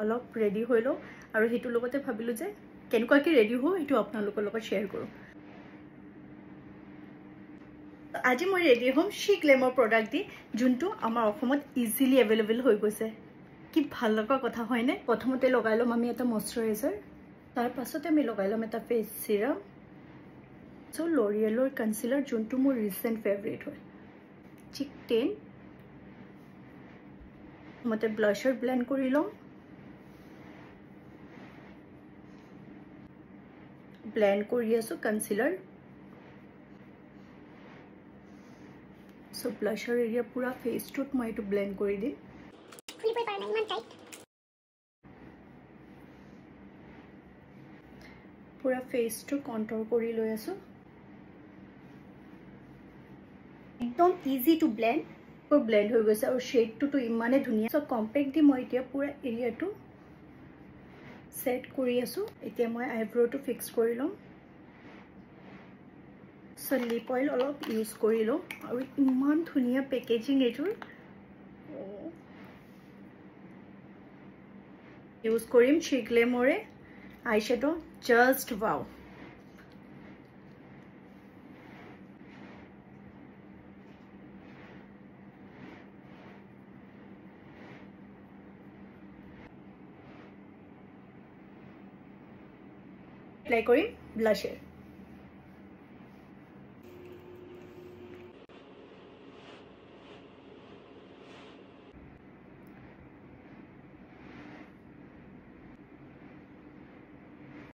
অলপ ৰেডি হৈ লওঁ আৰু হেতুৰ লগতে ভাবিলো যে কেনেকুৱাকৈ ৰেডি হওঁ এটো আপোনালোকৰ লগত শেয়াৰ কৰোঁ আজি মই ৰেডি হ'ম শি গ্লেমৰ প্ৰডাক্ট দি যোনটো আমাৰ অসমত ইজিলি এভেইলেবল হৈ গৈছে কি ভাল লগা কথা হয়নে প্ৰথমতে লগাই লম আমি এটা ময়শ্চাৰাইজাৰ তাৰ পাছতে আমি লগাই লম এটা ফেস সিৰাম সো লৰিয়েলৰ কনসিলাৰ যোনটো মোৰ ৰিসেন্ট ফেভাৰিট হয় চিক 10 মতে ব্লাশাৰ ব্লেন্ড কৰি লম ব্লেন্ড কৰি আছো কনসিলাৰ সো ব্লাশাৰ এৰিয়া পুৰা ফেসটোত মই এটো ব্লেন্ড কৰি দিম খুলিবই পাৰা নাই ইমান টাইট পুৰা ফেসটো কন্ট্ৰোল কৰি লৈ আছো একদম ইজি টু ব্লেন্ড পুৰা ব্লেন্ড হৈ গৈছে আৰু শেডটো তো ইমানে ধুনিয়া সো কম্পেক্ট দি মই এতিয়া পুৰা এৰিয়াটো সেট কৰি আছো এতিয়া মই আইব্ৰোটো ফিক্স কৰি লম সো লিপ অইল অলপ ইউজ কৰি লম আৰু ইমান ধুনিয়া পেকেজিং এটোৰ ইউজ কৰিম শি গ্লেমৰে আইশ্যাডো জাস্ট ওয়াও এপ্লাই কৰিম ব্লাশাৰ